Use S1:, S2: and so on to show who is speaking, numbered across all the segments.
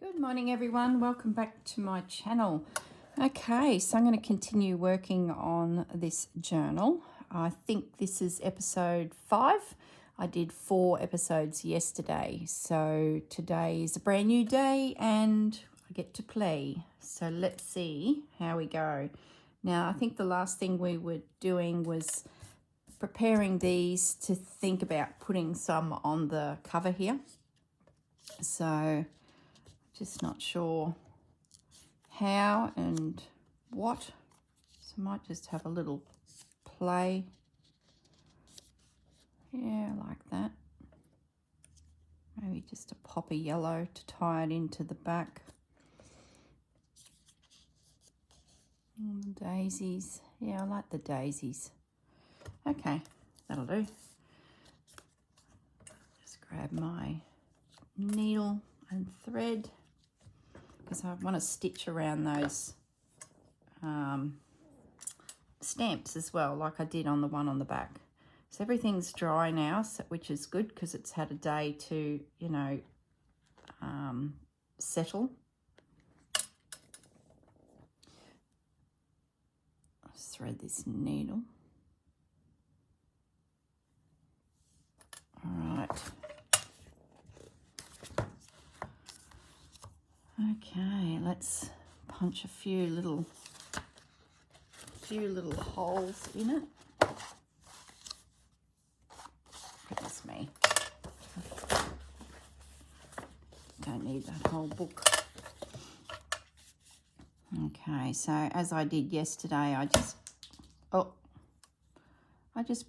S1: Good morning everyone, welcome back to my channel. Okay, so I'm going to continue working on this journal. I think this is episode 5. I did 4 episodes yesterday, so today is a brand new day and I get to play. So let's see how we go. Now I think the last thing we were doing was preparing these to think about putting some on the cover here. So just not sure how and what, so I might just have a little play. Yeah, like that. Maybe just a pop of yellow to tie it into the back. And the daisies. Yeah, I like the daisies. Okay, that'll do. Just grab my needle and thread, because I want to stitch around those stamps as well, like I did on the one on the back. So everything's dry now, so, which is good because it's had a day to, you know, settle. Let's thread this needle. All right. Okay, let's punch a few little holes in it. Goodness me. Don't need that whole book. Okay, so as I did yesterday, I just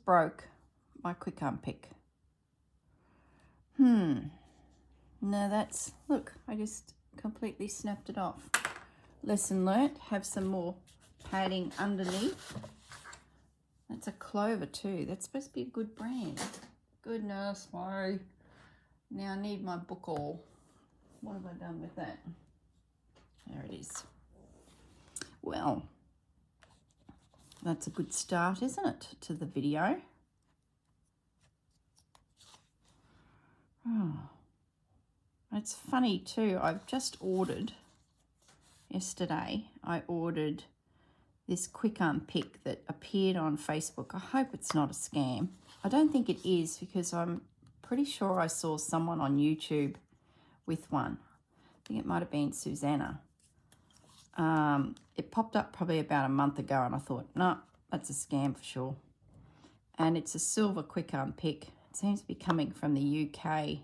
S1: broke my quick unpick. No, that's, look, I just completely snapped it off. Lesson learnt, have some more padding underneath. That's a Clover too. That's supposed to be a good brand. Goodness, why? Now I need my book all. What have I done with that? There it is. Well, that's a good start, isn't it, to the video? Oh, it's funny too. I've just ordered, yesterday, I ordered this quick unpick that appeared on Facebook. I hope it's not a scam. I don't think it is, because I'm pretty sure I saw someone on YouTube with one. I think it might have been Susanna. It popped up probably about a month ago and I thought, no, that's a scam for sure. And it's a silver quick unpick. It seems to be coming from the UK.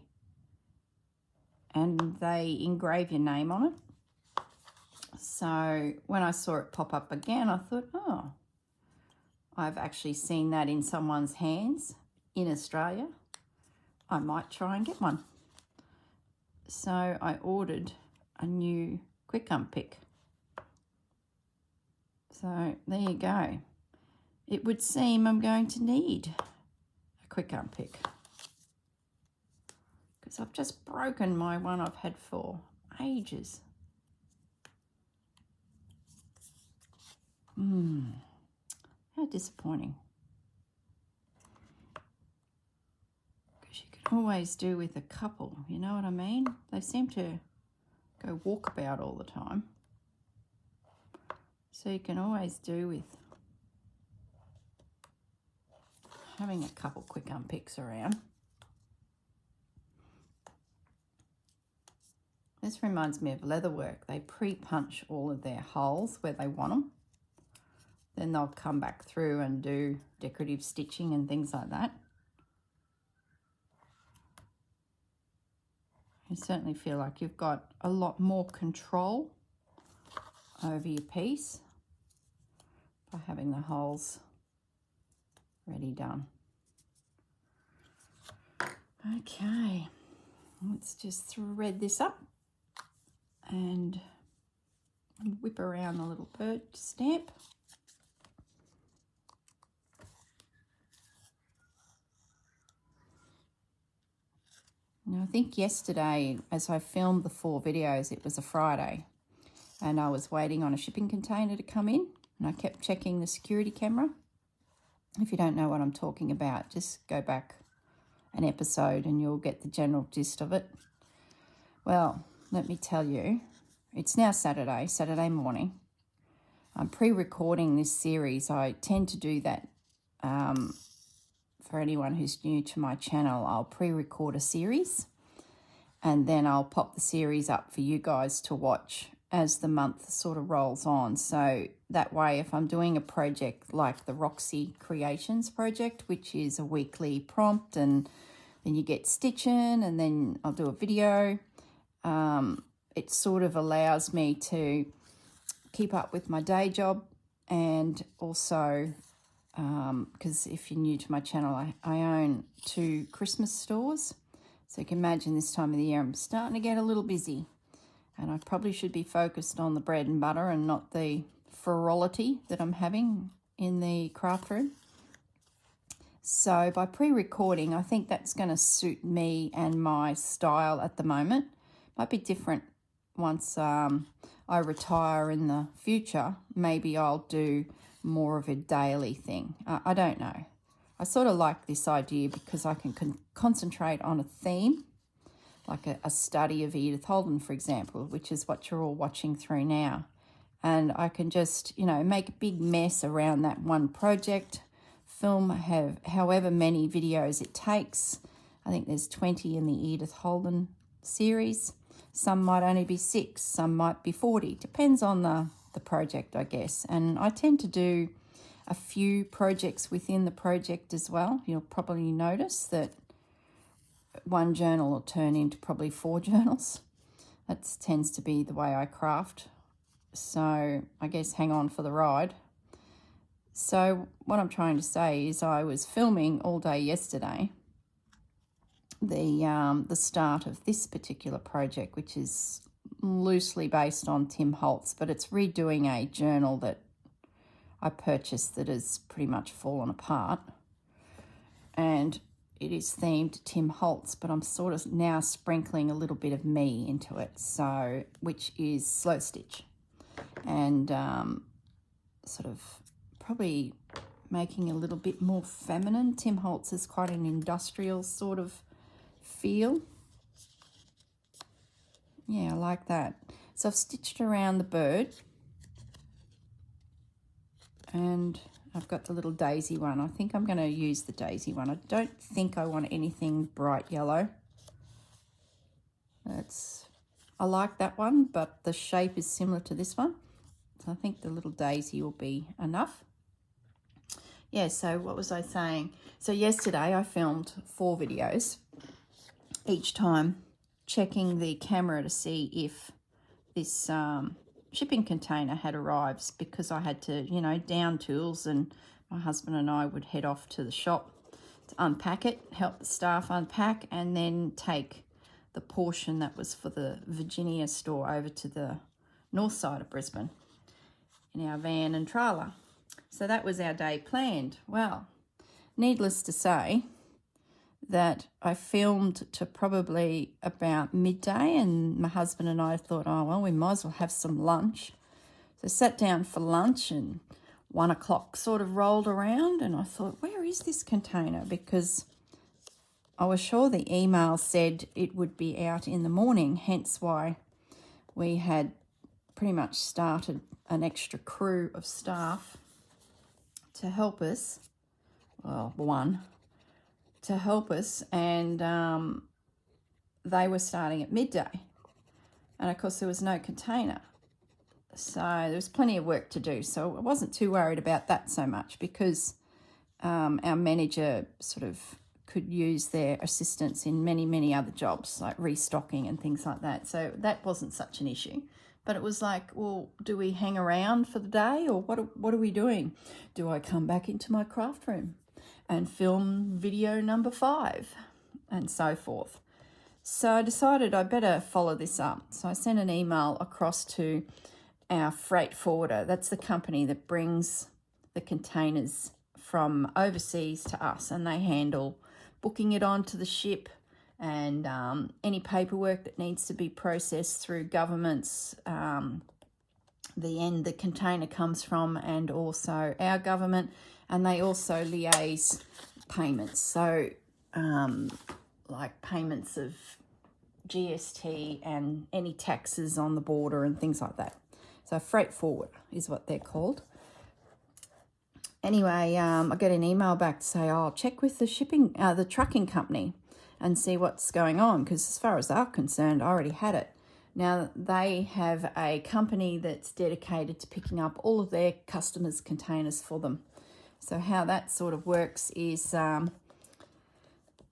S1: And they engrave your name on it. So when I saw it pop up again, I thought, oh, I've actually seen that in someone's hands in Australia. I might try and get one. So I ordered a new quick unpick. So there you go. It would seem I'm going to need a quick unpick, because I've just broken my one I've had for ages. How disappointing. Because you can always do with a couple, you know what I mean? They seem to go walkabout all the time. So you can always do with having a couple quick unpicks around. This reminds me of leatherwork. They pre-punch all of their holes where they want them. Then they'll come back through and do decorative stitching and things like that. You certainly feel like you've got a lot more control over your piece by having the holes ready done. Okay, let's just thread this up and whip around the little bird stamp. Now, I think yesterday, as I filmed the 4 videos, it was a Friday, and I was waiting on a shipping container to come in, and I kept checking the security camera. If you don't know what I'm talking about, just go back an episode and you'll get the general gist of it. Well, let me tell you, it's now Saturday morning. I'm pre-recording this series. I tend to do that for anyone who's new to my channel. I'll pre-record a series and then I'll pop the series up for you guys to watch as the month sort of rolls on. So that way, if I'm doing a project like the Roxy Creations project, which is a weekly prompt, and then you get stitching, and then I'll do a video, it sort of allows me to keep up with my day job, and also because if you're new to my channel, I own 2 Christmas stores. So you can imagine this time of the year I'm starting to get a little busy, and I probably should be focused on the bread and butter and not the frivolity that I'm having in the craft room. So by pre-recording, I think that's going to suit me and my style at the moment. Might be different once I retire in the future. Maybe I'll do more of a daily thing. I don't know. I sort of like this idea because I can concentrate on a theme, like a study of Edith Holden, for example, which is what you're all watching through now. And I can just, you know, make a big mess around that one project, film however many videos it takes. I think there's 20 in the Edith Holden series. Some might only be 6, some might be 40. Depends on the project, I guess. And I tend to do a few projects within the project as well. You'll probably notice that one journal will turn into probably 4 journals. That tends to be the way I craft. So I guess hang on for the ride. So what I'm trying to say is I was filming all day yesterday the start of this particular project, which is loosely based on Tim Holtz, but it's redoing a journal that I purchased that has pretty much fallen apart. And it is themed Tim Holtz, but I'm sort of now sprinkling a little bit of me into it, so which is slow stitch. And sort of probably making a little bit more feminine. Tim Holtz is quite an industrial sort of feel. Yeah, I like that. So I've stitched around the bird, and I've got the little daisy one. I think I'm going to use the daisy one. I don't think I want anything bright yellow. I like that one, but the shape is similar to this one. So I think the little daisy will be enough. Yeah, so what was I saying? So yesterday I filmed 4 videos, each time checking the camera to see if this shipping container had arrived, because I had to, you know, down tools, and my husband and I would head off to the shop to unpack it, help the staff unpack, and then take the portion that was for the Virginia store over to the north side of Brisbane in our van and trailer. So that was our day planned. Well, needless to say that I filmed to probably about midday, and my husband and I thought, oh, well, we might as well have some lunch. So I sat down for lunch, and 1 o'clock sort of rolled around, and I thought, where is this container? Because I was sure the email said it would be out in the morning, hence why we had pretty much started an extra crew of staff to help us. Well, one to help us, and they were starting at midday, and of course there was no container, so there was plenty of work to do. So I wasn't too worried about that so much, because our manager sort of could use their assistance in many other jobs, like restocking and things like that, so that wasn't such an issue. But it was like, well, do we hang around for the day, or what are we doing? Do I come back into my craft room and film video number 5 and so forth? So I decided I better follow this up. So I sent an email across to our freight forwarder. That's the company that brings the containers from overseas to us, and they handle booking it onto the ship and any paperwork that needs to be processed through governments, the end the container comes from, and also our government, and they also liaise payments. So like payments of GST and any taxes on the border and things like that. So freight forward is what they're called. Anyway, I get an email back to say, oh, I'll check with the trucking company and see what's going on, because as far as they're concerned, I already had it. Now, they have a company that's dedicated to picking up all of their customers' containers for them. So how that sort of works is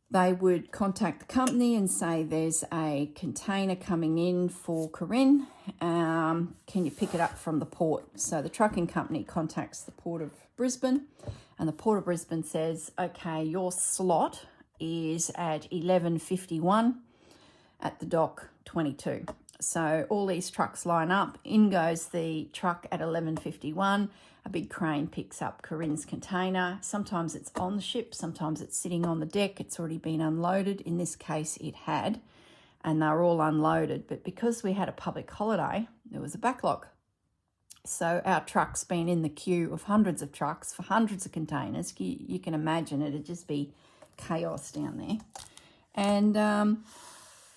S1: they would contact the company and say, there's a container coming in for Corrine. Can you pick it up from the port? So the trucking company contacts the Port of Brisbane, and the Port of Brisbane says, okay, your slot is at 11:51 at the dock 22. So all these trucks line up, in goes the truck at 11:51. A big crane picks up Corrine's container. Sometimes it's on the ship, sometimes it's sitting on the deck. It's already been unloaded. In this case, it had, and they're all unloaded. But because we had a public holiday, there was a backlog. So our truck's been in the queue of hundreds of trucks for hundreds of containers. You can imagine it'd just be chaos down there. And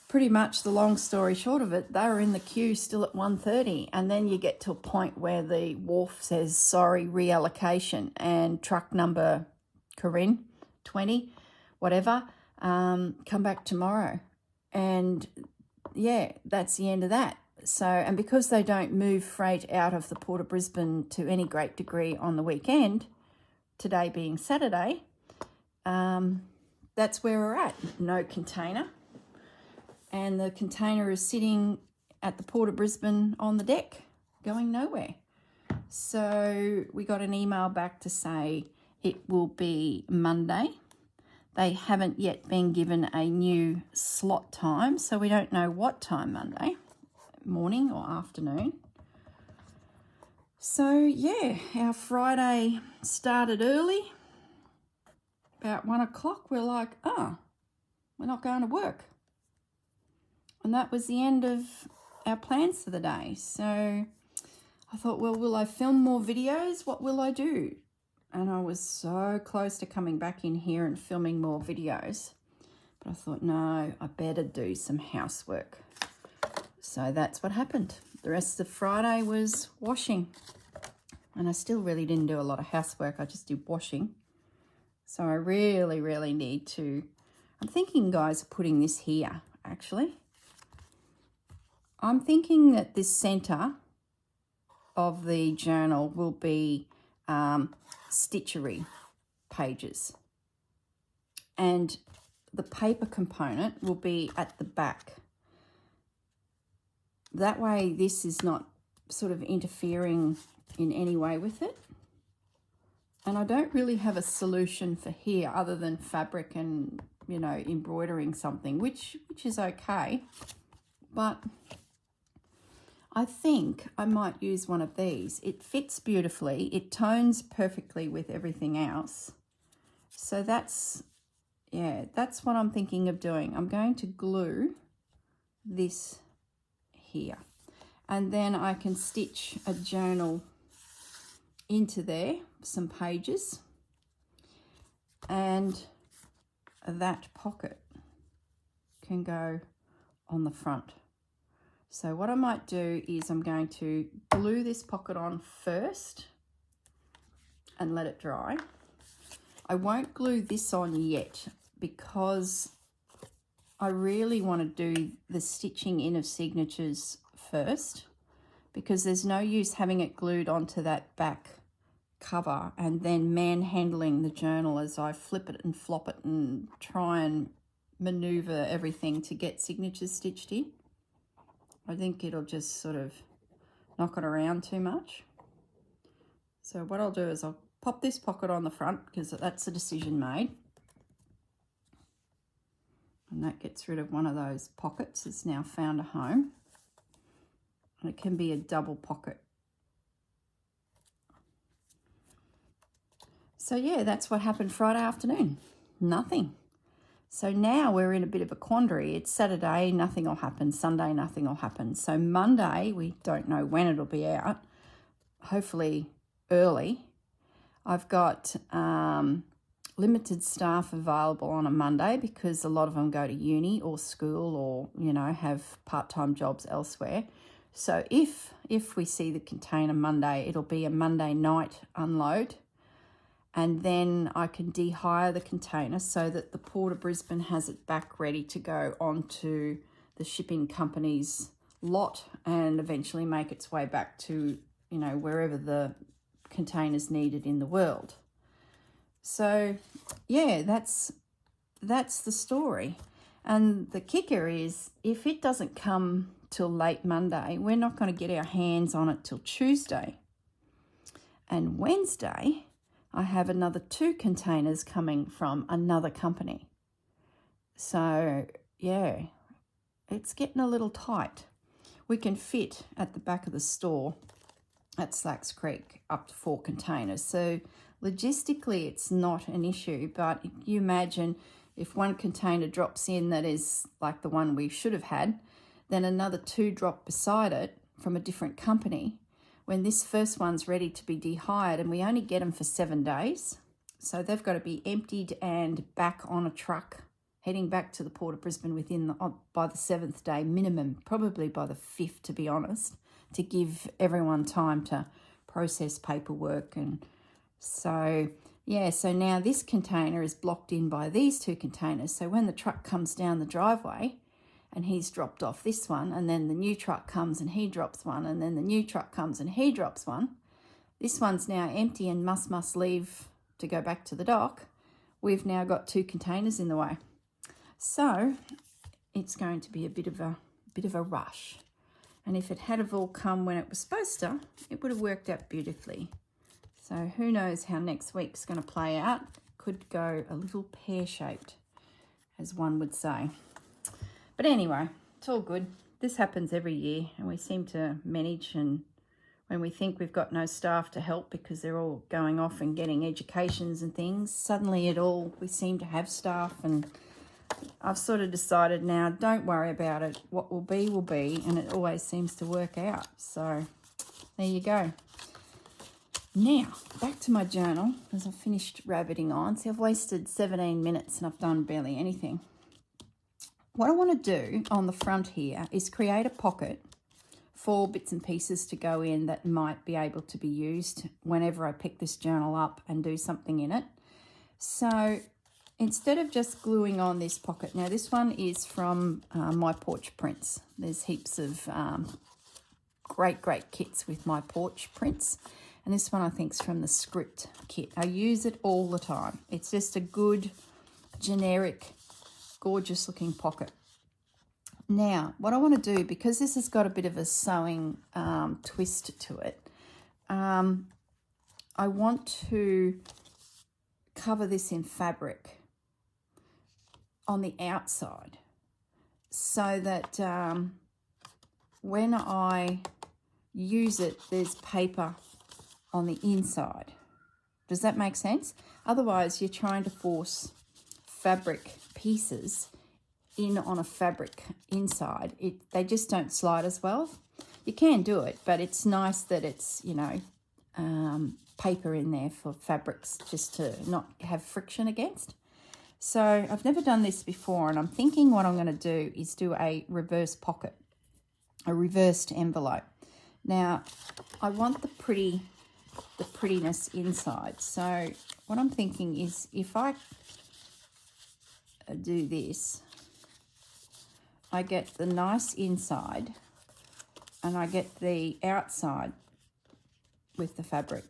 S1: pretty much the long story short of it, they were in the queue still at 1:30, and then you get to a point where the wharf says, sorry, reallocation, and truck number Corrine 20, whatever, come back tomorrow. And yeah, that's the end of that. So, and because they don't move freight out of the Port of Brisbane to any great degree on the weekend, today being Saturday, that's where we're at. No container. And the container is sitting at the Port of Brisbane on the deck, going nowhere. So we got an email back to say it will be Monday. They haven't yet been given a new slot time, so we don't know what time Monday, morning or afternoon. So yeah, our Friday started early. About 1 o'clock, we're like, oh, we're not going to work. And that was the end of our plans for the day. So I thought, well, will I film more videos? What will I do? And I was so close to coming back in here and filming more videos. But I thought, no, I better do some housework. So that's what happened. The rest of Friday was washing. And I still really didn't do a lot of housework. I just did washing. So I really, really need to... I'm thinking, guys, of putting this here, actually. I'm thinking that this centre of the journal will be stitchery pages, and the paper component will be at the back. That way this is not sort of interfering in any way with it. And I don't really have a solution for here other than fabric and, you know, embroidering something, which is okay. But I think I might use one of these. It fits beautifully. It tones perfectly with everything else. So that's, yeah, that's what I'm thinking of doing. I'm going to glue this here. And then I can stitch a journal into there, some pages. And that pocket can go on the front. So what I might do is I'm going to glue this pocket on first and let it dry. I won't glue this on yet because I really want to do the stitching in of signatures first, because there's no use having it glued onto that back cover and then manhandling the journal as I flip it and flop it and try and maneuver everything to get signatures stitched in. I think it'll just sort of knock it around too much. So what I'll do is I'll pop this pocket on the front because that's a decision made. And that gets rid of one of those pockets. It's now found a home. And it can be a double pocket. So yeah, that's what happened Friday afternoon. Nothing. So now we're in a bit of a quandary. It's Saturday, nothing will happen. Sunday, nothing will happen. So Monday, we don't know when it'll be out. Hopefully early. I've got limited staff available on a Monday because a lot of them go to uni or school or, you know, have part-time jobs elsewhere. So if we see the container Monday, it'll be a Monday night unload, and then I can de-hire the container so that the Port of Brisbane has it back ready to go onto the shipping company's lot and eventually make its way back to, you know, wherever the container's needed in the world. So yeah, that's the story. And the kicker is, if it doesn't come till late Monday, we're not going to get our hands on it till Tuesday. And Wednesday, I have another 2 containers coming from another company. So yeah, it's getting a little tight. We can fit at the back of the store at Slacks Creek up to 4 containers. So logistically, it's not an issue, but if you imagine if one container drops in that is like the one we should have had, then another 2 drop beside it from a different company. When this first one's ready to be de-hired, and we only get them for 7 days, so they've got to be emptied and back on a truck, heading back to the Port of Brisbane by the 7th day minimum, probably by the 5th, to be honest, to give everyone time to process paperwork. And so yeah, so now this container is blocked in by these 2 containers. So when the truck comes down the driveway and he's dropped off this one, and then the new truck comes and he drops one, and then the new truck comes and he drops one, this one's now empty and must leave to go back to the dock. We've now got 2 containers in the way. So it's going to be a bit of a rush. And if it had have all come when it was supposed to, it would have worked out beautifully. So who knows how next week's going to play out. Could go a little pear-shaped, as one would say. But anyway, it's all good. This happens every year, and we seem to manage, and when we think we've got no staff to help because they're all going off and getting educations and things, suddenly we seem to have staff. And I've sort of decided now, don't worry about it. What will be, and it always seems to work out. So there you go. Now, back to my journal, as I've finished rabbiting on. See, I've wasted 17 minutes and I've done barely anything. What I want to do on the front here is create a pocket for bits and pieces to go in that might be able to be used whenever I pick this journal up and do something in it. So instead of just gluing on this pocket, now this one is from My Porch Prints. There's heaps of great kits with My Porch Prints. And this one I think is from the Script kit. I use it all the time. It's just a good, generic, gorgeous looking pocket. Now, what I want to do, because this has got a bit of a sewing twist to it, I want to cover this in fabric on the outside so that when I use it, there's paper on the inside. Does that make sense? Otherwise, you're trying to force fabric pieces in on a fabric inside. They just don't slide as well. You can do it, but it's nice that it's, you know, paper in there for fabrics just to not have friction against. So I've never done this before, and I'm thinking what I'm going to do is do a reverse pocket, a reversed envelope. Now, I want the prettiness inside. So what I'm thinking is, if I do this, I get the nice inside and I get the outside with the fabric.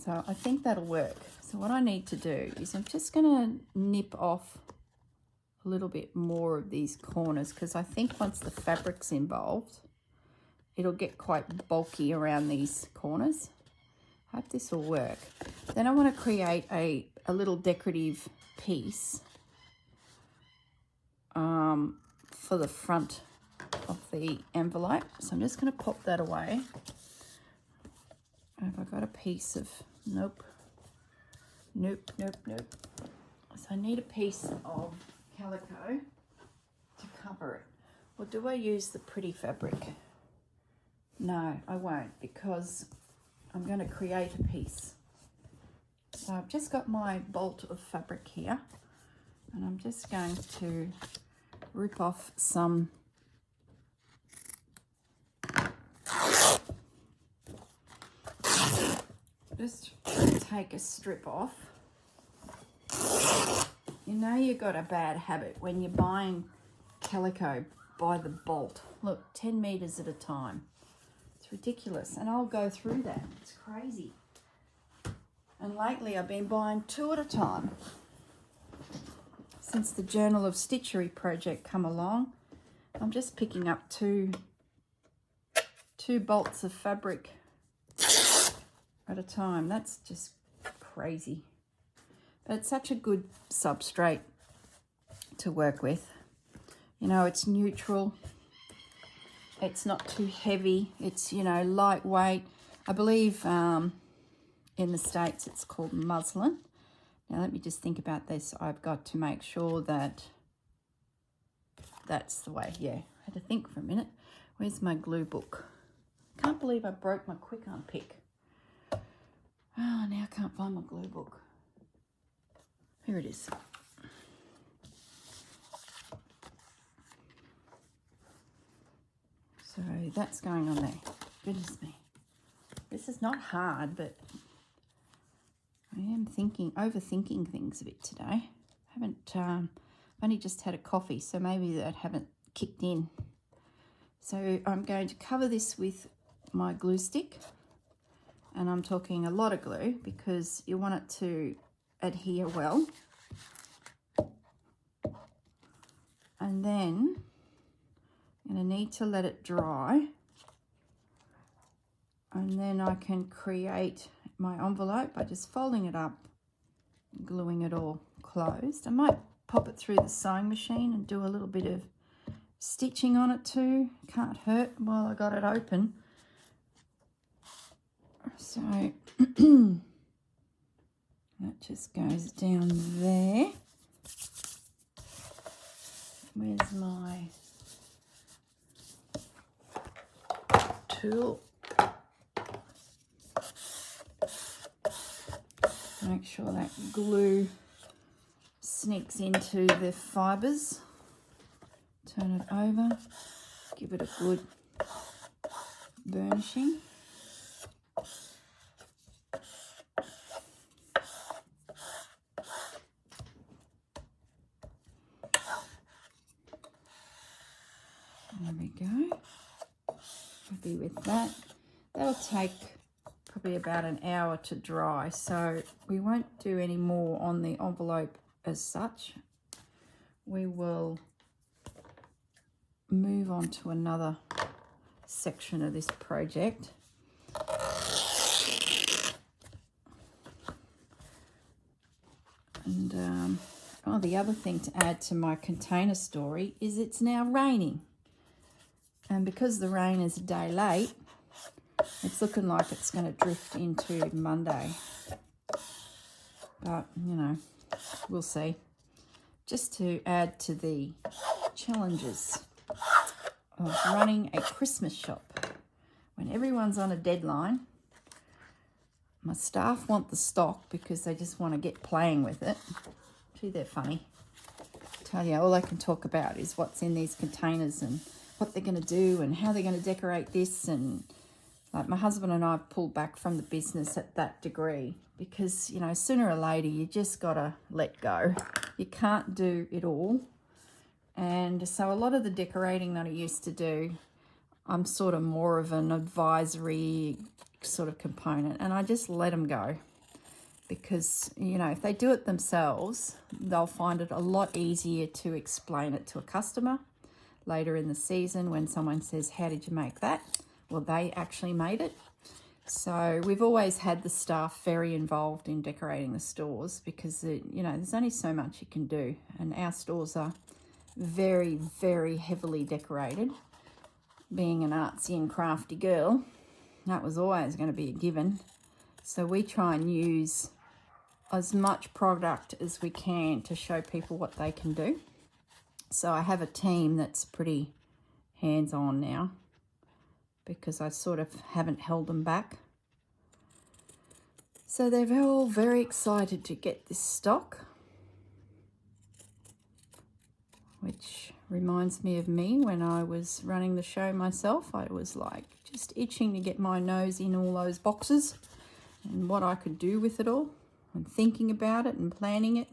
S1: So I think that'll work. So what I need to do is I'm just going to nip off a little bit more of these corners, because I think once the fabric's involved, it'll get quite bulky around these corners. I hope this will work. Then I want to create a little decorative piece for the front of the envelope. So I'm just going to pop that away. Have I got a piece of, nope. So I need a piece of calico to cover it. Or do I use the pretty fabric? No, I won't, because I'm going to create a piece So I've just got my bolt of fabric here, and I'm just going to rip off some just take a strip off. You know you got a bad habit when you're buying calico by the bolt. Look, 10 meters at a time. It's ridiculous, and I'll go through that. It's crazy. And lately I've been buying 2 at a time. Since the Journal of Stitchery project come along, I'm just picking up two bolts of fabric at a time. That's just crazy. But it's such a good substrate to work with. You know, it's neutral. It's not too heavy. It's, you know, lightweight. I believe in the States it's called muslin. Now let me just think about this. I've got to make sure that that's the way. Yeah, I had to think for a minute. Where's my glue book? Can't believe I broke my quick unpick. Oh, now I can't find my glue book. Here it is. So that's going on there. Goodness me. This is not hard, but I am overthinking things a bit today. I've only just had a coffee, so maybe that haven't kicked in. So I'm going to cover this with my glue stick, and I'm talking a lot of glue because you want it to adhere well. And then I'm going to need to let it dry, and then I can create my envelope by just folding it up, gluing it all closed. I might pop it through the sewing machine and do a little bit of stitching on it too. Can't hurt while I got it open. So that just goes down there. Where's my tool? Make sure that glue sneaks into the fibres. Turn it over, give it a good burnishing. There we go. Happy with that. That'll take probably about an hour to dry, so we won't do any more on the envelope as such. We will move on to another section of this project. And the other thing to add to my container story is it's now raining, and because the rain is a day late, it's looking like it's going to drift into Monday, but you know, we'll see. Just to add to the challenges of running a Christmas shop when everyone's on a deadline. My staff want the stock because they just want to get playing with it. Gee, they're funny. I tell you, all I can talk about is what's in these containers and what they're going to do and how they're going to decorate this. And like, my husband and I have pulled back from the business at that degree because, you know, sooner or later you just got to let go. You can't do it all. And so a lot of the decorating that I used to do, I'm sort of more of an advisory sort of component, and I just let them go because, you know, if they do it themselves, they'll find it a lot easier to explain it to a customer later in the season when someone says, how did you make that? Well, they actually made it. So we've always had the staff very involved in decorating the stores because, you know, there's only so much you can do, and our stores are very, very heavily decorated. Being an artsy and crafty girl, that was always going to be a given. So we try and use as much product as we can to show people what they can do. So I have a team that's pretty hands-on now because I sort of haven't held them back. So they're all very excited to get this stock, which reminds me of me when I was running the show myself. I was like just itching to get my nose in all those boxes and what I could do with it all, and thinking about it and planning it.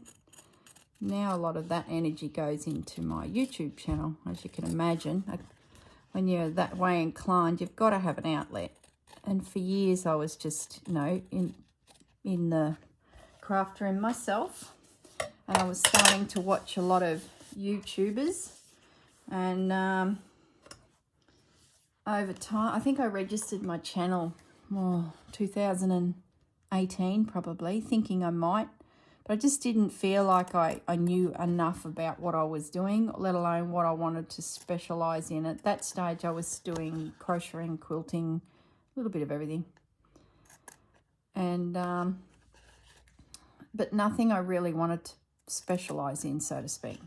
S1: Now a lot of that energy goes into my YouTube channel, as you can imagine. When you're that way inclined, you've got to have an outlet. And for years I was just, you know, in the craft room myself, and I was starting to watch a lot of YouTubers, and over time, I think I registered my channel 2018 probably, thinking I might, but I just didn't feel like I knew enough about what I was doing, let alone what I wanted to specialize in. At that stage I was doing crocheting, quilting, a little bit of everything, and but nothing I really wanted to specialize in, so to speak.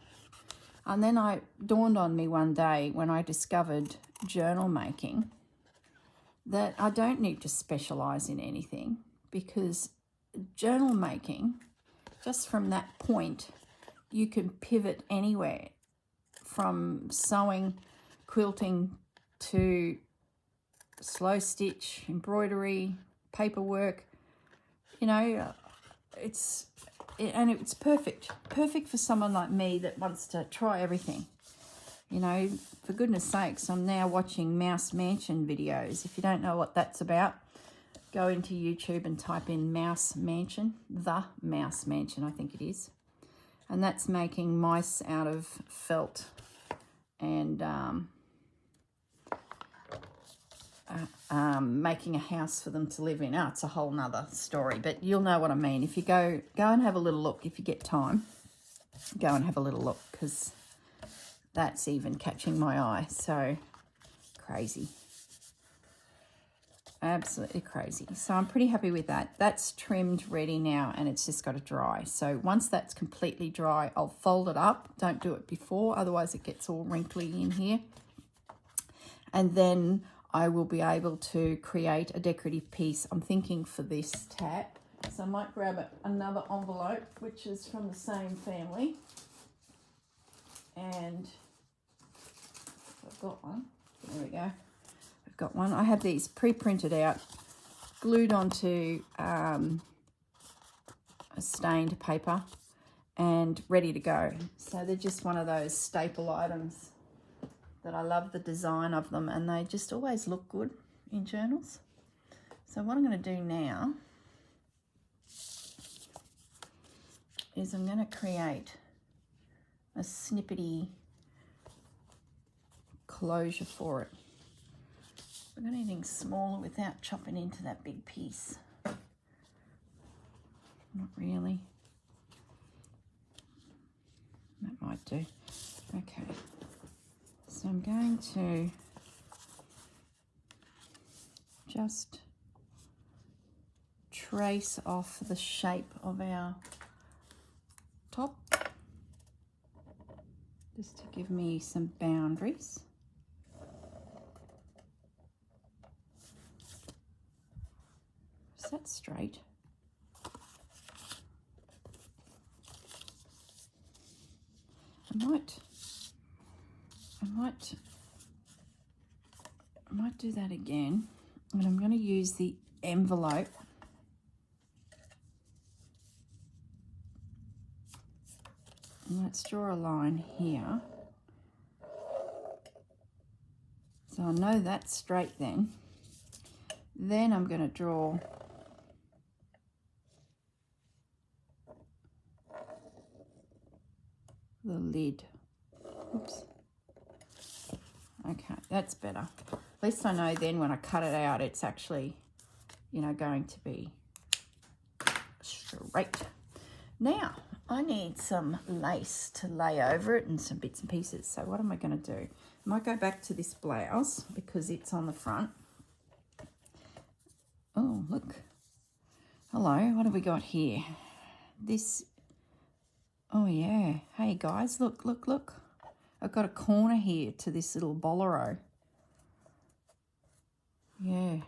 S1: And then it dawned on me one day when I discovered journal making that I don't need to specialize in anything, because journal making, just from that point, you can pivot anywhere, from sewing, quilting, to slow stitch, embroidery, paperwork. You know, it's perfect for someone like me that wants to try everything. You know, for goodness sakes, I'm now watching Mouse Mansion videos. If you don't know what that's about, go into YouTube and type in Mouse Mansion, the Mouse Mansion, I think it is. And that's making mice out of felt and making a house for them to live in. It's a whole nother story, but you'll know what I mean. If you go and have a little look, if you get time, go and have a little look, because that's even catching my eye. So crazy, absolutely crazy. So I'm pretty happy with that. That's trimmed, ready now, and it's just got to dry. So once that's completely dry, I'll fold it up. Don't do it before, otherwise it gets all wrinkly in here. And then I will be able to create a decorative piece. I'm thinking for this tat, so I might grab another envelope, which is from the same family. And I've got one. There we go. I've got one. I have these pre-printed out, glued onto a stained paper and ready to go. So they're just one of those staple items that I love the design of them, and they just always look good in journals. So what I'm going to do now is I'm going to create a snippety closure for it. I've got anything smaller without chopping into that big piece. Not really. That might do. Okay. So I'm going to just trace off the shape of our top, just to give me some boundaries. Is that straight? I might do that again, and I'm going to use the envelope and let's draw a line here. So I know that's straight then. Then I'm going to draw the lid. Oops. Okay, that's better. At least I know then when I cut it out, it's actually, you know, going to be straight. Now, I need some lace to lay over it and some bits and pieces. So what am I going to do? I might go back to this blouse because it's on the front. Oh, look. Hello, what have we got here? This, oh yeah. Hey guys, look, look, look. I've got a corner here to this little bolero. Yeah.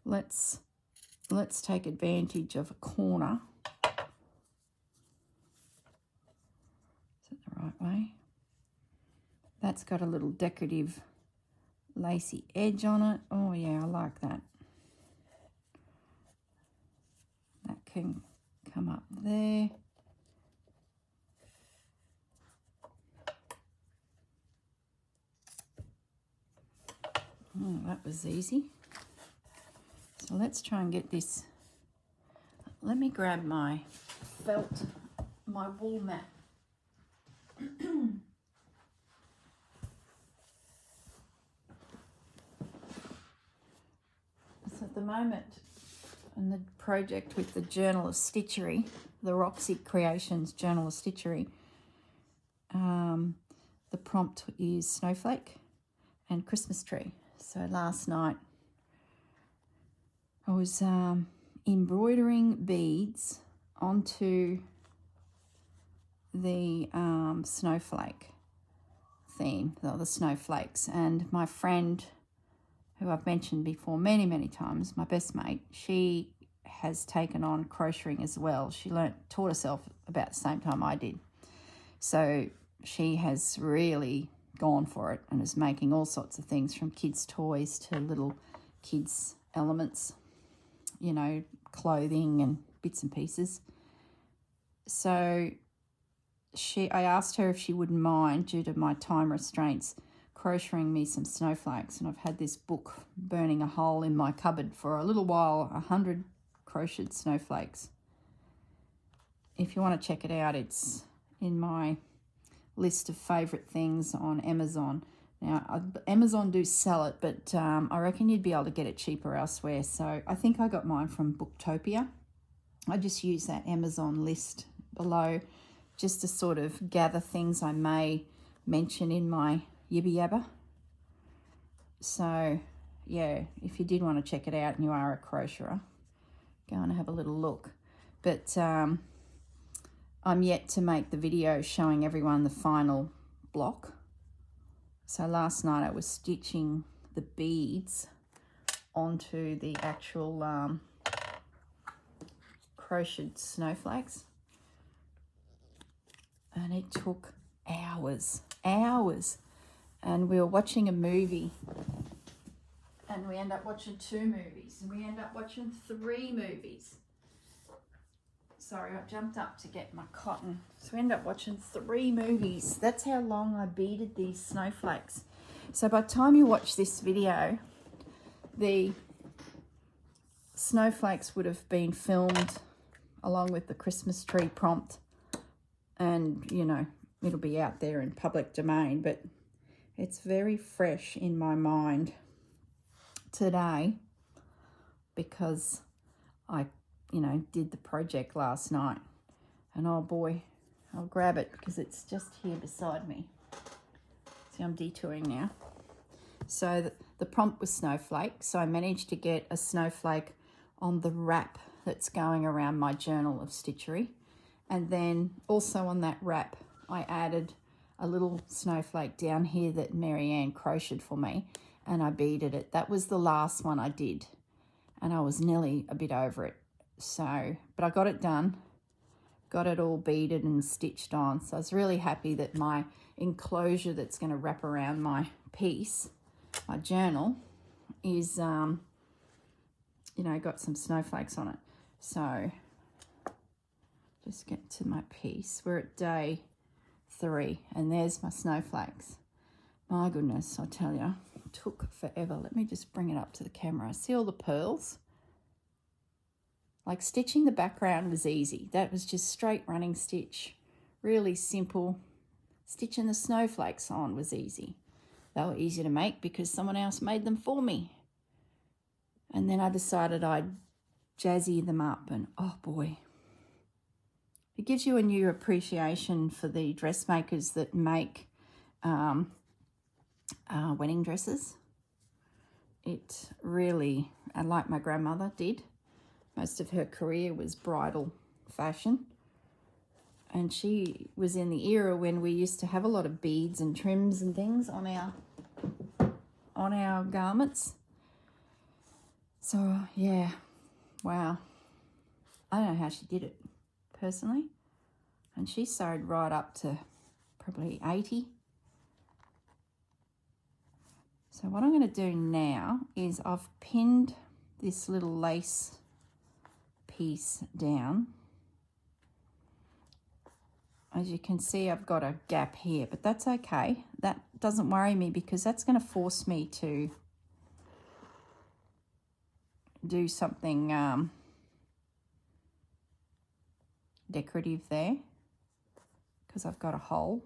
S1: Let's let's take advantage of a corner. Is it the right way? That's got a little decorative lacy edge on it. Oh yeah, I like that. That can come up there. Oh, that was easy. So let's try and get this. Let me grab my felt, my wool mat. So at the moment, in the project with the Journal of Stitchery, the Roxy Creations Journal of Stitchery, the prompt is Snowflake and Christmas tree. So last night I was embroidering beads onto the snowflake theme, the snowflakes, and my friend, who I've mentioned before many times, my best mate, she has taken on crocheting as well. She taught herself about the same time I did. So she has really gone for it and is making all sorts of things, from kids' toys to little kids' elements, you know, clothing and bits and pieces. So I asked her if she wouldn't mind, due to my time restraints, crocheting me some snowflakes. And I've had this book burning a hole in my cupboard for a little while, 100 crocheted snowflakes. If you want to check it out, it's in my list of favourite things on Amazon. Now, Amazon do sell it, but I reckon you'd be able to get it cheaper elsewhere. So I think I got mine from Booktopia. I just use that Amazon list below just to sort of gather things I may mention in my yibba yabba. So yeah, if you did want to check it out and you are a crocheter, go and have a little look. But I'm yet to make the video showing everyone the final block. So last night I was stitching the beads onto the actual crocheted snowflakes, and it took hours. And we were watching a movie, and we end up watching 2 movies, and we end up watching 3 movies. Sorry, I jumped up to get my cotton. So we end up watching 3 movies. That's how long I beaded these snowflakes. So by the time you watch this video, the snowflakes would have been filmed along with the Christmas tree prompt. And, you know, it'll be out there in public domain. But it's very fresh in my mind today because I did the project last night, and oh boy, I'll grab it because it's just here beside me. See, I'm detouring now. So the prompt was snowflake, so I managed to get a snowflake on the wrap that's going around my Journal of Stitchery, and then also on that wrap I added a little snowflake down here that Marianne crocheted for me, and I beaded it. That was the last one I did, and I was nearly a bit over it. So, but I got it done, got it all beaded and stitched on. So I was really happy that my enclosure that's going to wrap around my piece, my journal, is, got some snowflakes on it. So just get to my piece. We're at day 3, and there's my snowflakes. My goodness, I tell you, it took forever. Let me just bring it up to the camera. See all the pearls? Like, stitching the background was easy. That was just straight running stitch. Really simple. Stitching the snowflakes on was easy. They were easy to make because someone else made them for me. And then I decided I'd jazzy them up, and oh boy. It gives you a new appreciation for the dressmakers that make wedding dresses. It really, like my grandmother did. Most of her career was bridal fashion, and she was in the era when we used to have a lot of beads and trims and things on our garments. So yeah, Wow. I don't know how she did it personally. And she sewed right up to probably 80. So what I'm going to do now is I've pinned this little lace piece down. As you can see, I've got a gap here, but that's okay. That doesn't worry me because that's going to force me to do something decorative there because I've got a hole.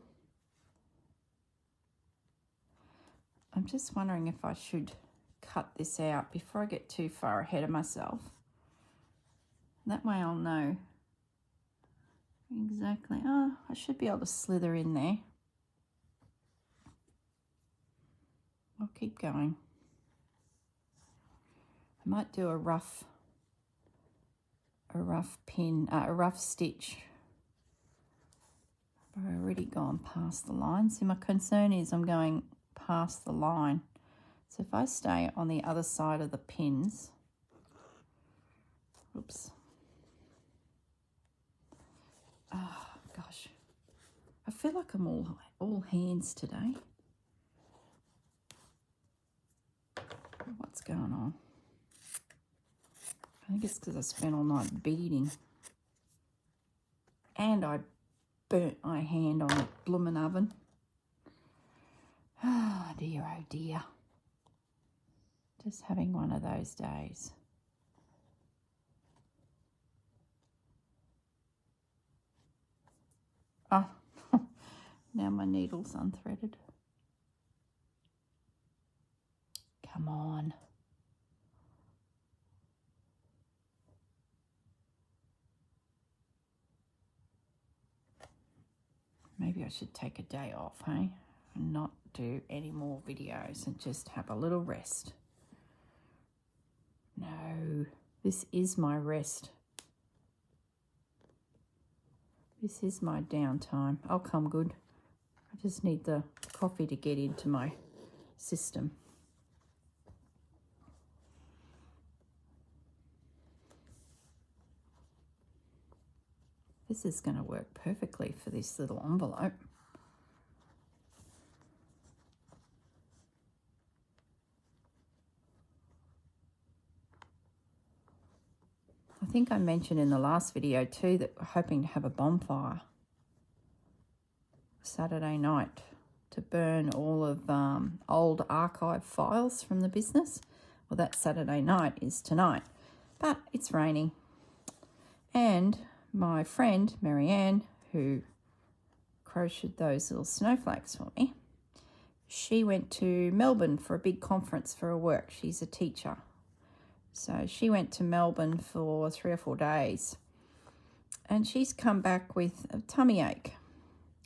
S1: I'm just wondering if I should cut this out before I get too far ahead of myself. That way I'll know exactly. Oh, I should be able to slither in there. I'll keep going. I might do a rough pin, a rough stitch. I've already gone past the line. See, my concern is I'm going past the line. So if I stay on the other side of the pins, oops. Oh gosh, I feel like I'm all hands today. What's going on? I think it's because I spent all night beading. And I burnt my hand on the bloomin' oven. Oh dear, oh dear. Just having one of those days. Oh, now my needle's unthreaded. Come on. Maybe I should take a day off, hey? And not do any more videos and just have a little rest. No, this is my rest. This is my downtime. I'll come good. I just need the coffee to get into my system. This is going to work perfectly for this little envelope. I think I mentioned in the last video too that we're hoping to have a bonfire Saturday night to burn all of old archive files from the business. Well, that Saturday night is tonight, but it's raining. And my friend Marianne, who crocheted those little snowflakes for me, she went to Melbourne for a big conference for her work. She's a teacher. So she went to Melbourne for 3 or 4 days and she's come back with a tummy ache.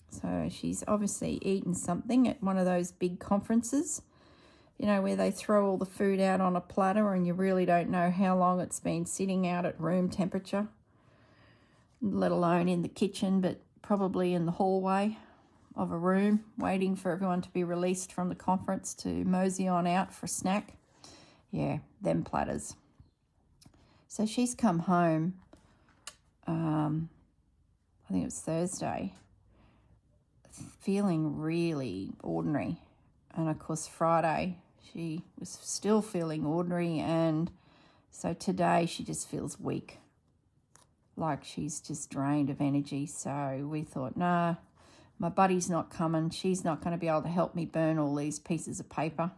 S1: So she's obviously eaten something at one of those big conferences, you know, where they throw all the food out on a platter and you really don't know how long it's been sitting out at room temperature, let alone in the kitchen, but probably in the hallway of a room waiting for everyone to be released from the conference to mosey on out for a snack. Yeah, them platters. So she's come home, I think it was Thursday, feeling really ordinary. And of course Friday she was still feeling ordinary, and so today she just feels weak, like she's just drained of energy. So we thought, nah, my buddy's not coming. She's not going to be able to help me burn all these pieces of paper.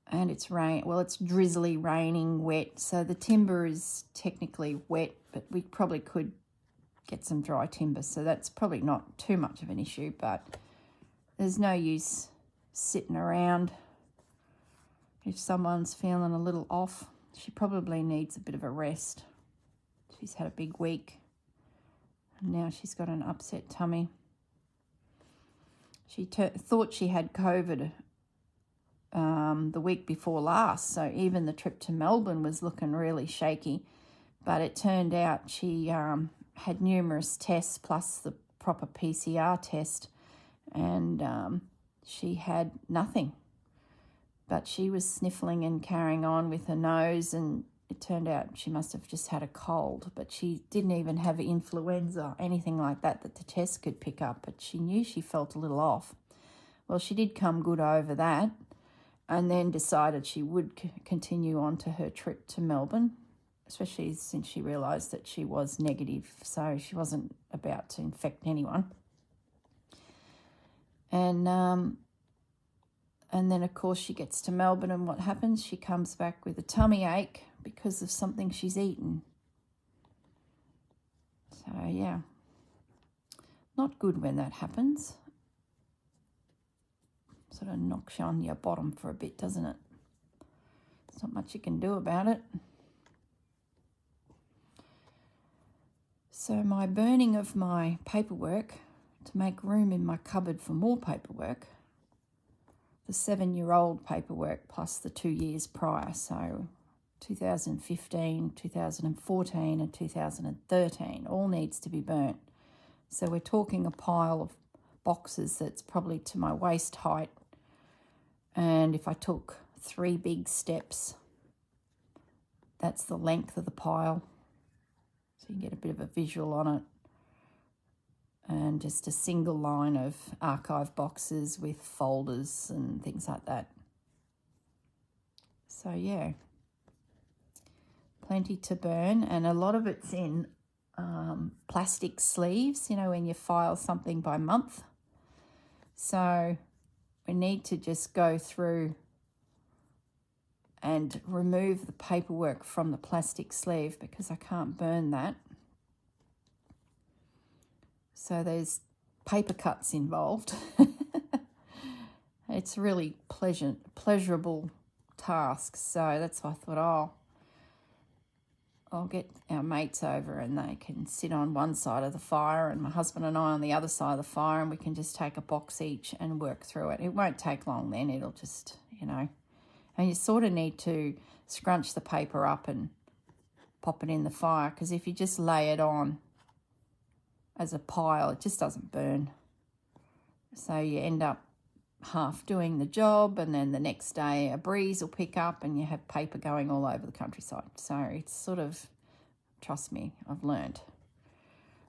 S1: And it's it's drizzly, raining, wet. So the timber is technically wet, but we probably could get some dry timber. So that's probably not too much of an issue, but there's no use sitting around. If someone's feeling a little off, she probably needs a bit of a rest. She's had a big week. And now she's got an upset tummy. She thought she had COVID the week before last, so even the trip to Melbourne was looking really shaky, but it turned out she had numerous tests plus the proper PCR test, and she had nothing, but she was sniffling and carrying on with her nose, and It turned out she must have just had a cold, but she didn't even have influenza, anything like that that the test could pick up, but she knew she felt a little off. Well, she did come good over that, and then decided she would continue on to her trip to Melbourne, especially since she realised that she was negative, so she wasn't about to infect anyone. And then, of course, she gets to Melbourne, and what happens? She comes back with a tummy ache because of something she's eaten. So, yeah, not good when that happens. Sort of knocks you on your bottom for a bit, doesn't it? There's not much you can do about it. So my burning of my paperwork to make room in my cupboard for more paperwork, the 7-year-old paperwork plus the 2 years prior, so 2015, 2014 and 2013, all needs to be burnt. So we're talking a pile of boxes that's probably to my waist height, and if I took 3 big steps, that's the length of the pile. So you can get a bit of a visual on it. And just a single line of archive boxes with folders and things like that. So yeah, plenty to burn, and a lot of it's in plastic sleeves, you know, when you file something by month. So we need to just go through and remove the paperwork from the plastic sleeve because I can't burn that. So there's paper cuts involved. It's really pleasurable task. So that's why I thought, I'll get our mates over and they can sit on one side of the fire and my husband and I on the other side of the fire, and we can just take a box each and work through it. It won't take long then. It'll just, you know, and you sort of need to scrunch the paper up and pop it in the fire, because if you just lay it on as a pile, it just doesn't burn. So you end up half doing the job, and then the next day a breeze will pick up and you have paper going all over the countryside. So it's sort of, trust me, I've learned.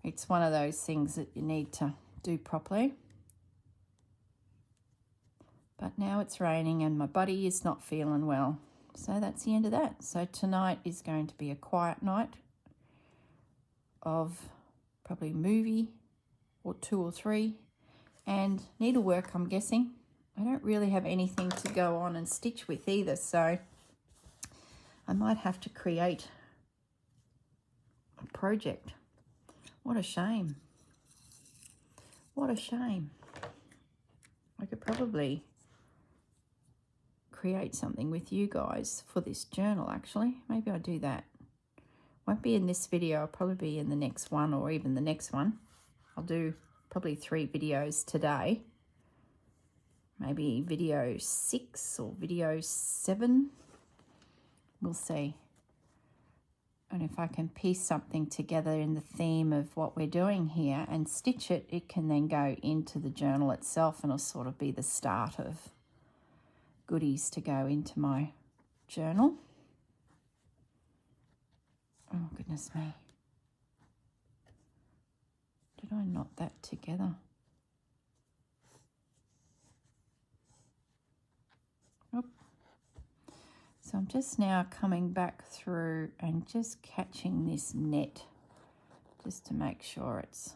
S1: It's one of those things that you need to do properly. But now it's raining and my buddy is not feeling well. So that's the end of that. So tonight is going to be a quiet night of probably movie or 2 or 3 and needlework, I'm guessing. I don't really have anything to go on and stitch with either, so I might have to create a project. What a shame. What a shame. I could probably create something with you guys for this journal, actually. Maybe I'll do that. Won't be in this video, I'll probably be in the next one or even the next one. I'll do probably 3 videos today. Maybe video 6 or video 7. We'll see. And if I can piece something together in the theme of what we're doing here and stitch it, it can then go into the journal itself and it'll sort of be the start of goodies to go into my journal. Oh, goodness me. Did I knot that together? Oop. So I'm just now coming back through and just catching this net just to make sure it's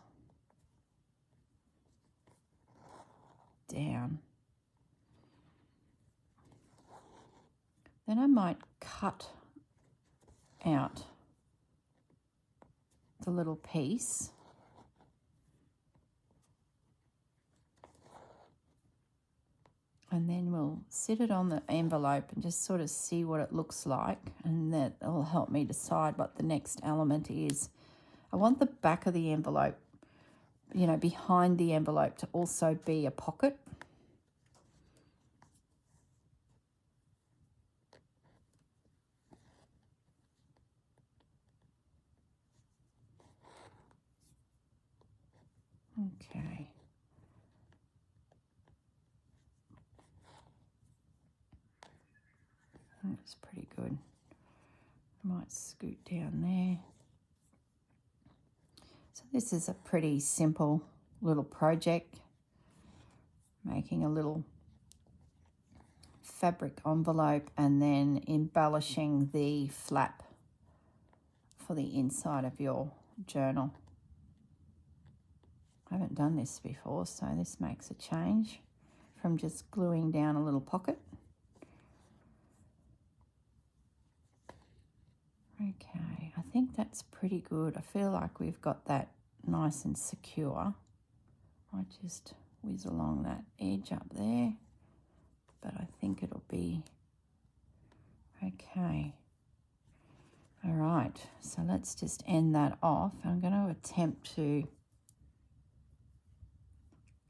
S1: down. Then I might cut out the little piece and then we'll sit it on the envelope and just sort of see what it looks like, and that'll help me decide what the next element is. I want the back of the envelope, you know, behind the envelope to also be a pocket. Okay. That's pretty good. I might scoot down there. So this is a pretty simple little project, making a little fabric envelope and then embellishing the flap for the inside of your journal. I haven't done this before, so this makes a change from just gluing down a little pocket. Okay, I think that's pretty good. I feel like we've got that nice and secure. I just whiz along that edge up there, but I think it'll be okay. All right, so let's just end that off. I'm going to attempt to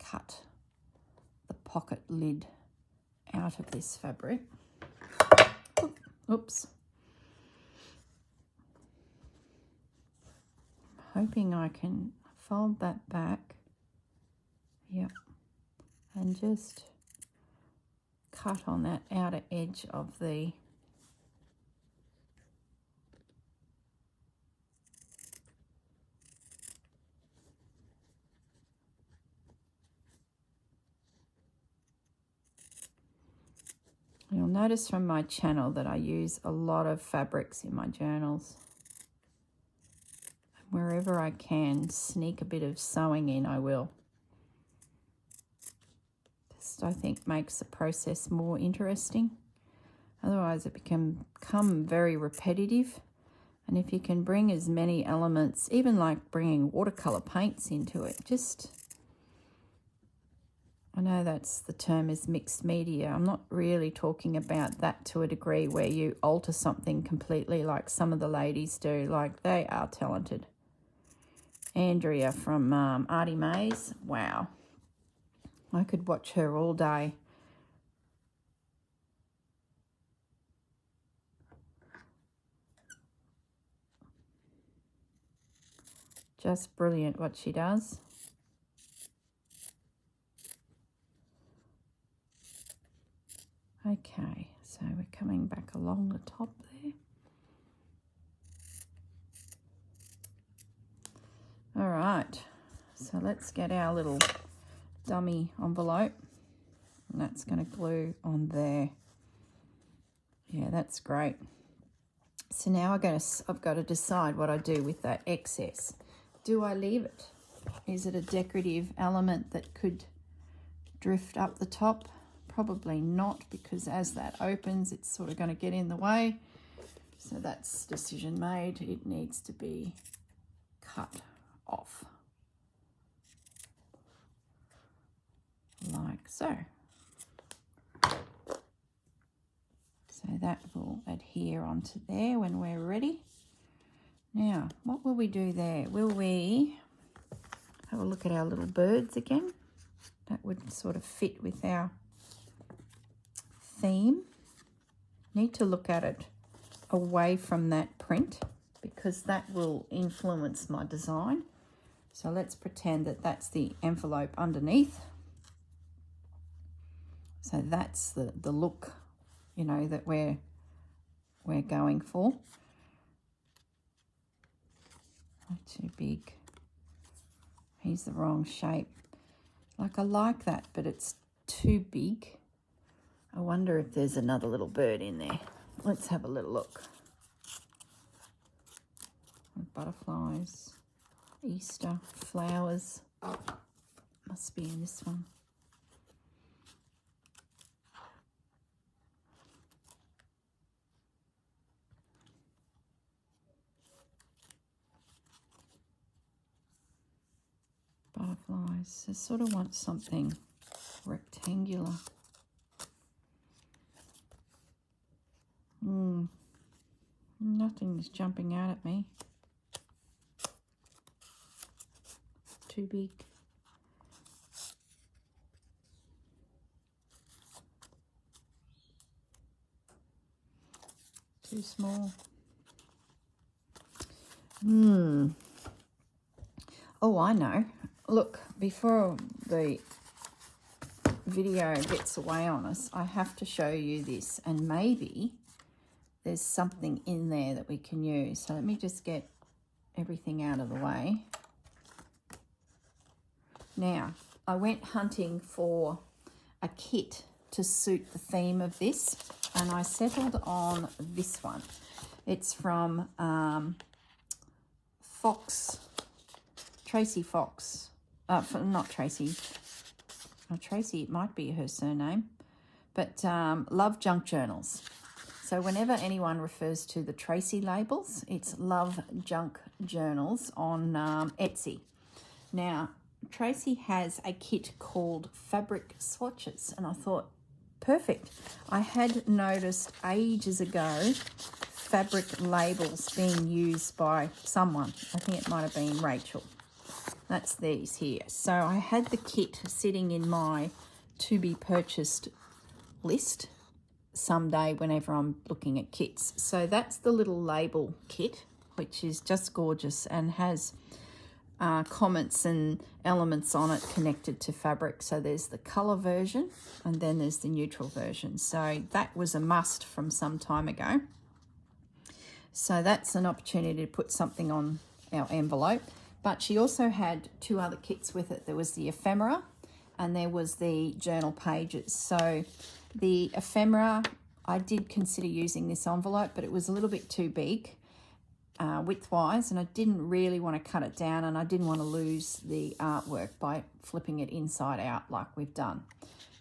S1: cut the pocket lid out of this fabric. Oops. I'm hoping I can fold that back. Yep. And just cut on that outer edge of the You'll notice from my channel that I use a lot of fabrics in my journals. Wherever I can sneak a bit of sewing in, I will. Just, I think, makes the process more interesting. Otherwise it can become very repetitive. And if you can bring as many elements, even like bringing watercolor paints into it, just, I know that's the term is mixed media. I'm not really talking about that to a degree where you alter something completely like some of the ladies do. Like, they are talented. Andrea from Artie Mays, wow. I could watch her all day. Just brilliant what she does. Okay, so we're coming back along the top there. All right, so let's get our little dummy envelope, and that's going to glue on there. Yeah, that's great. So now I've got to decide what I do with that excess. Do I leave it? Is it a decorative element that could drift up the top? Probably not, because as that opens, it's sort of going to get in the way. So that's decision made. It needs to be cut off. Like so. So that will adhere onto there when we're ready. Now, what will we do there? Will we have a look at our little birds again? That would sort of fit with our theme. Need to look at it away from that print because that will influence my design. So let's pretend that that's the envelope underneath. So that's the look, you know, that we're going for. Not too big. He's the wrong shape. Like, I like that, but it's too big. I wonder if there's another little bird in there. Let's have a little look. Butterflies, Easter, flowers. Must be in this one. Butterflies. I sort of want something rectangular. Nothing's jumping out at me. Too big. Too small. Oh, I know. Look, before the video gets away on us, I have to show you this, and maybe there's something in there that we can use. So let me just get everything out of the way. Now, I went hunting for a kit to suit the theme of this, and I settled on this one. It's from Tracy Fox. Not Tracy. Oh, Tracy, it might be her surname. But Love Junk Journals. So whenever anyone refers to the Tracy labels, it's Love Junk Journals on Etsy. Now, Tracy has a kit called Fabric Swatches, and I thought, perfect. I had noticed ages ago fabric labels being used by someone. I think it might have been Rachel. That's these here. So I had the kit sitting in my to be purchased list someday whenever I'm looking at kits. So that's the little label kit, which is just gorgeous and has comments and elements on it connected to fabric. So there's the colour version and then there's the neutral version. So that was a must from some time ago. So that's an opportunity to put something on our envelope. But she also had two other kits with it. There was the ephemera and there was the journal pages. So the ephemera, I did consider using this envelope, but it was a little bit too big width-wise, and I didn't really want to cut it down, and I didn't want to lose the artwork by flipping it inside out like we've done.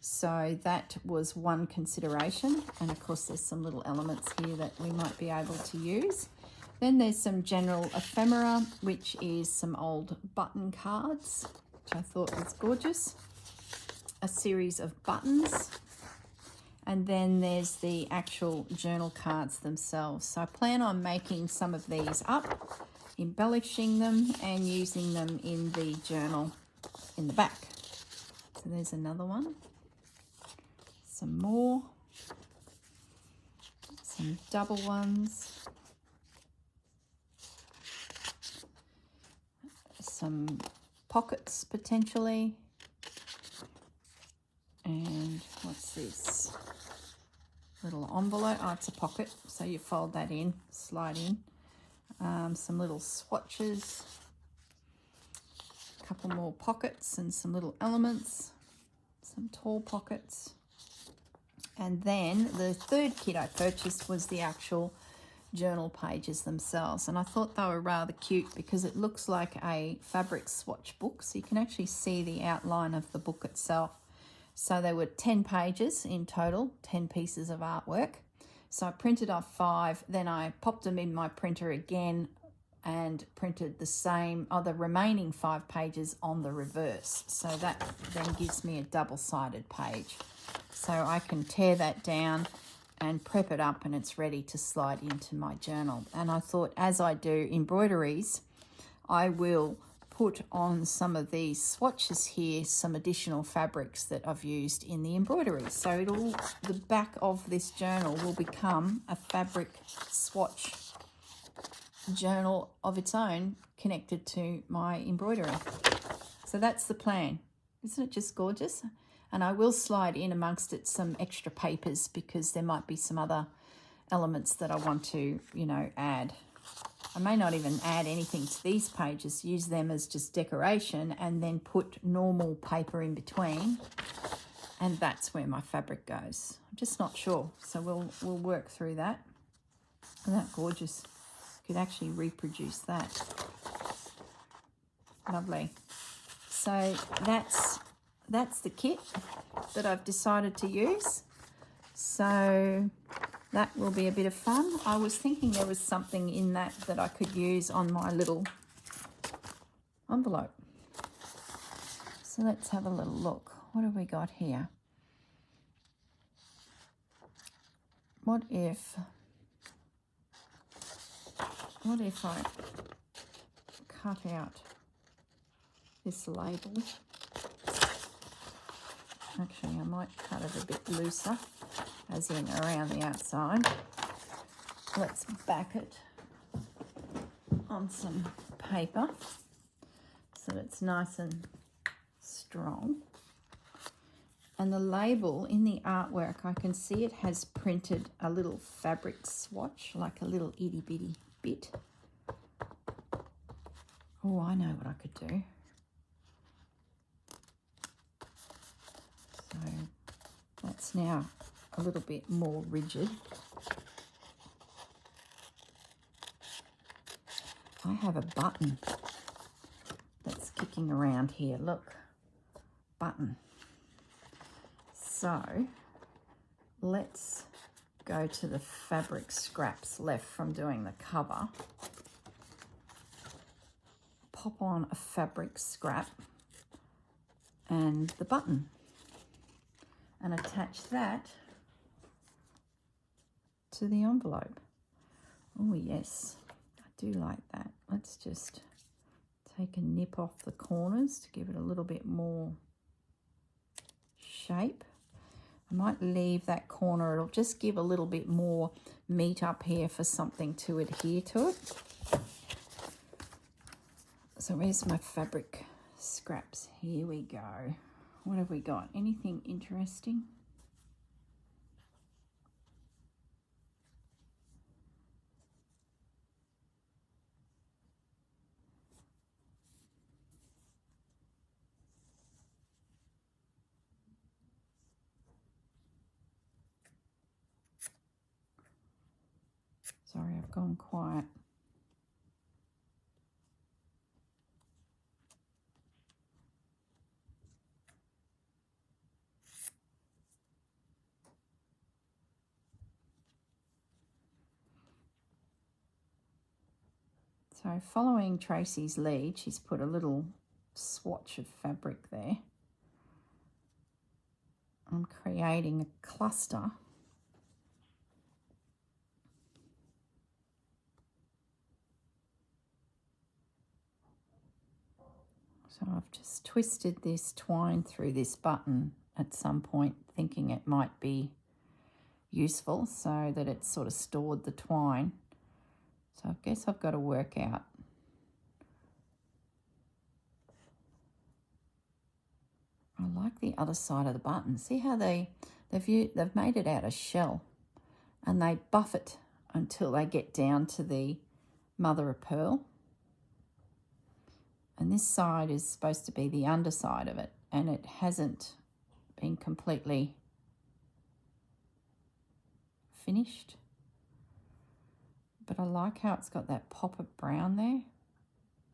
S1: So that was one consideration, and of course there's some little elements here that we might be able to use. Then there's some general ephemera, which is some old button cards, which I thought was gorgeous. A series of buttons. And then there's the actual journal cards themselves. So I plan on making some of these up, embellishing them and using them in the journal in the back. So there's another one. Some more. Some double ones. Some pockets potentially. And what's this? Little envelope. Oh, it's a pocket, so you fold that in, slide in. Some little swatches, a couple more pockets and some little elements, some tall pockets. And then the third kit I purchased was the actual journal pages themselves, and I thought they were rather cute because it looks like a fabric swatch book, so you can actually see the outline of the book itself. So there were 10 pages in total, 10 pieces of artwork. So I printed off 5, then I popped them in my printer again and printed the same, the remaining 5 pages on the reverse. So that then gives me a double-sided page. So I can tear that down and prep it up and it's ready to slide into my journal. And I thought, as I do embroideries, I will put on some of these swatches here, some additional fabrics that I've used in the embroidery. So the back of this journal will become a fabric swatch journal of its own connected to my embroidery. So that's the plan. Isn't it just gorgeous? And I will slide in amongst it some extra papers because there might be some other elements that I want to, add. I may not even add anything to these pages, use them as just decoration and then put normal paper in between, and that's where my fabric goes. I'm just not sure, so we'll work through that. Isn't that gorgeous? Could actually reproduce that. Lovely. So that's the kit that I've decided to use. So that will be a bit of fun. I was thinking there was something in that I could use on my little envelope. So let's have a little look. What have we got here? What if I cut out this label? Actually, I might cut it a bit looser, as in around the outside. Let's back it on some paper so that it's nice and strong. And the label in the artwork, I can see it has printed a little fabric swatch, like a little itty bitty bit. Oh, I know what I could do. So that's now a little bit more rigid. I have a button that's kicking around here. Look, button. So let's go to the fabric scraps left from doing the cover. Pop on a fabric scrap and the button and attach that to the envelope. Oh yes, I do like that. Let's just take a nip off the corners to give it a little bit more shape. I might leave that corner, it'll just give a little bit more meat up here for something to adhere to it. So where's my fabric scraps? Here we go. What have we got? Anything interesting? Sorry, I've gone quiet. So following Tracy's lead, she's put a little swatch of fabric there. I'm creating a cluster. So I've just twisted this twine through this button at some point, thinking it might be useful so that it's sort of stored the twine. So I guess I've got to work out. I like the other side of the button. See how they've made it out of shell and they buff it until they get down to the mother of pearl. And this side is supposed to be the underside of it, and it hasn't been completely finished. But I like how it's got that pop of brown there.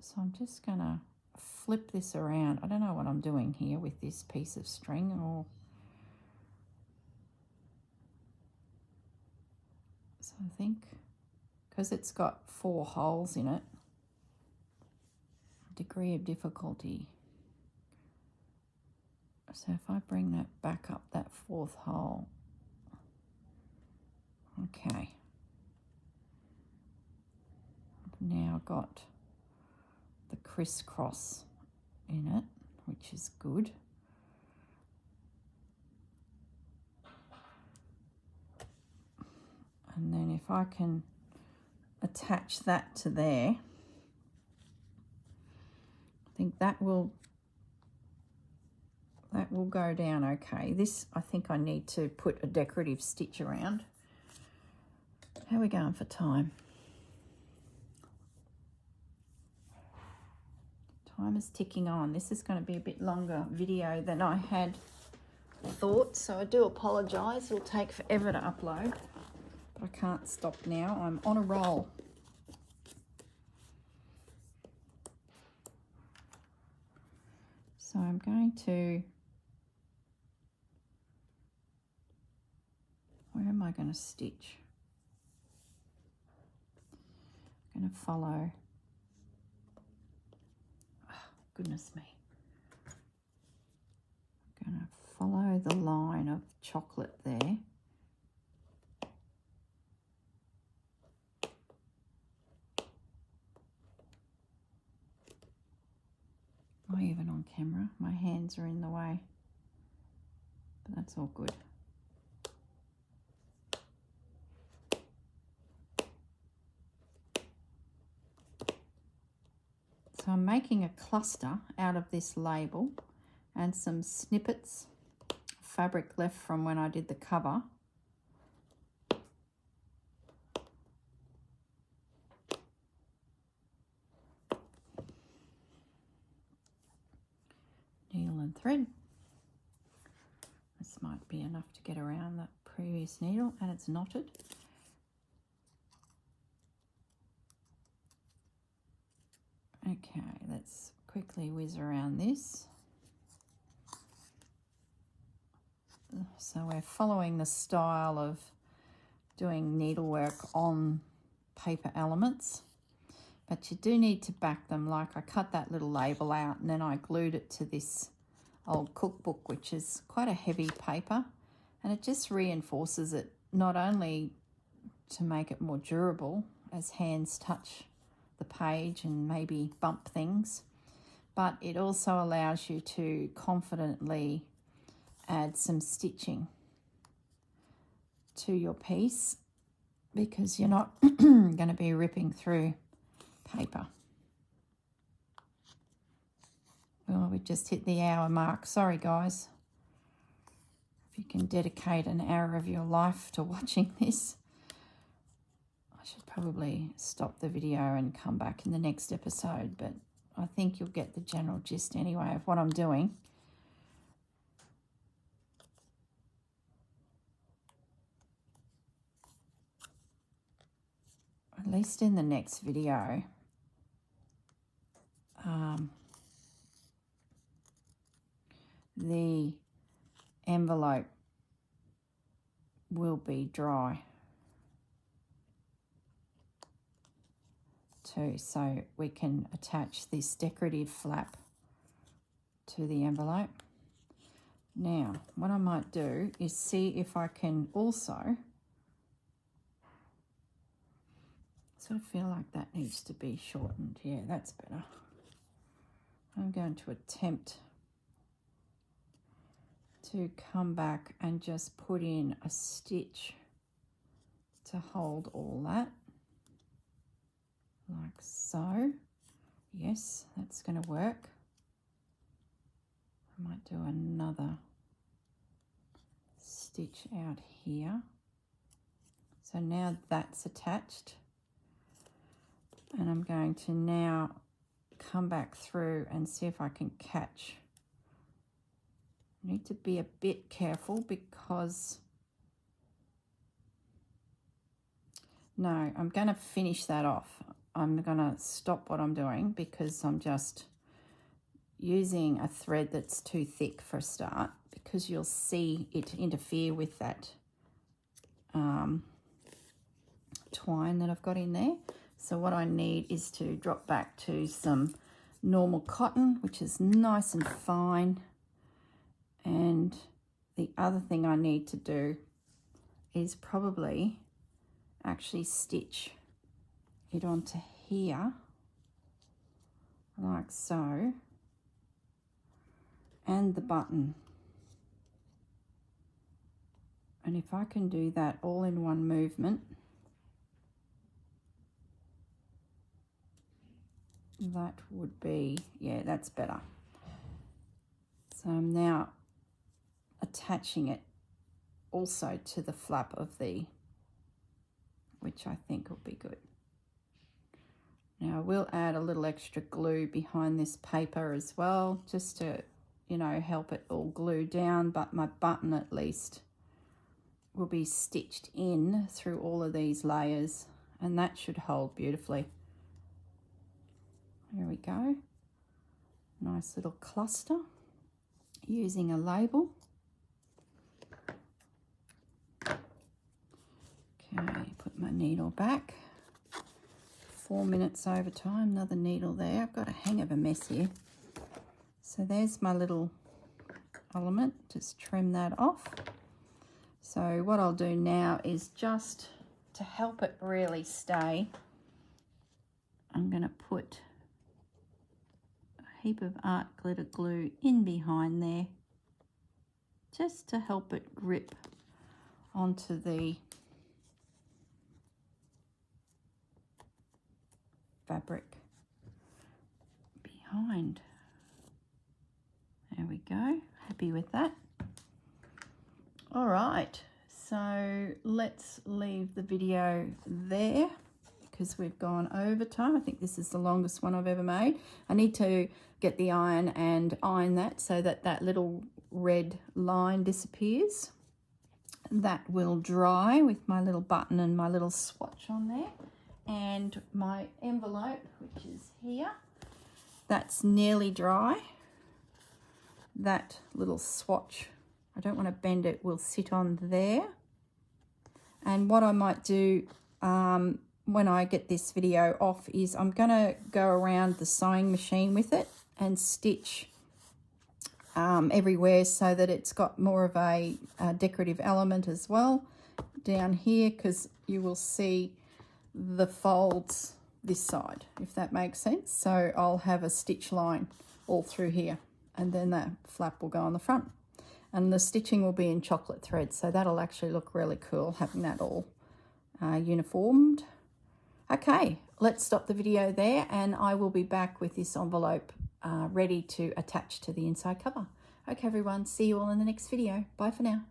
S1: So I'm just gonna flip this around. I don't know what I'm doing here with this piece of string, or so I think because it's got 4 holes in it, degree of difficulty. So if I bring that back up, that 4th hole, okay. I've now got the crisscross in it, which is good. And then if I can attach that to there, I think that will go down okay. This, I think I need to put a decorative stitch around. How are we going for time? Time is ticking on. This is going to be a bit longer video than I had thought, so I do apologise. It'll take forever to upload, but I can't stop now. I'm on a roll. So I'm going to, where am I going to stitch? I'm going to follow, oh, goodness me. I'm going to follow the line of chocolate there. Am I even on camera? My hands are in the way, but that's all good. So I'm making a cluster out of this label and some snippets of fabric left from when I did the cover. Needle and thread. This might be enough to get around the previous needle, and it's knotted. Okay, let's quickly whiz around this. So we're following the style of doing needlework on paper elements, but you do need to back them. Like I cut that little label out and then I glued it to this old cookbook, which is quite a heavy paper, and it just reinforces it, not only to make it more durable as hands touch the page and maybe bump things, but it also allows you to confidently add some stitching to your piece because you're not going to be ripping through paper. Well, we just hit the hour mark. Sorry, guys. If you can dedicate an hour of your life to watching this, I should probably stop the video and come back in the next episode, but I think you'll get the general gist anyway of what I'm doing. At least in the next video, the envelope will be dry too, so we can attach this decorative flap to the envelope. Now, what I might do is see if I can also, sort of feel like that needs to be shortened. Yeah, that's better. I'm going to attempt to come back and just put in a stitch to hold all that, like so. Yes, that's going to work. I might do another stitch out here. So now that's attached. And I'm going to now come back through and see if I can catch. I need to be a bit careful because, no, I'm going to finish that off. I'm going to stop what I'm doing because I'm just using a thread that's too thick for a start, because you'll see it interfere with that twine that I've got in there. So what I need is to drop back to some normal cotton, which is nice and fine. And the other thing I need to do is probably actually stitch it onto here, like so, and the button. And if I can do that all in one movement, that would be, yeah, that's better. So I'm now attaching it also to the flap of the, which I think will be good. Now I will add a little extra glue behind this paper as well, just to, you know, help it all glue down, but my button at least will be stitched in through all of these layers, and that should hold beautifully. There we go. Nice little cluster using a label. Okay, put my needle back. 4 minutes over time, another needle there. I've got a hang of a mess here. So there's my little element, just trim that off. So what I'll do now is, just to help it really stay, I'm going to put a heap of art glitter glue in behind there, just to help it grip onto the fabric behind. There we go, happy with that. All right, so let's leave the video there because we've gone over time. I think this is the longest one I've ever made. I need to get the iron and iron that so that that little red line disappears. That will dry with my little button and my little swatch on there. And my envelope, which is here, that's nearly dry. That little swatch, I don't want to bend it, will sit on there. And what I might do when I get this video off is I'm going to go around the sewing machine with it and stitch everywhere so that it's got more of a decorative element as well down here, because you will see the folds this side, if that makes sense. So I'll have a stitch line all through here, and then that flap will go on the front. And the stitching will be in chocolate thread, so that'll actually look really cool, having that all uniformed. Okay, let's stop the video there, and I will be back with this envelope ready to attach to the inside cover. Okay, everyone, see you all in the next video. Bye for now.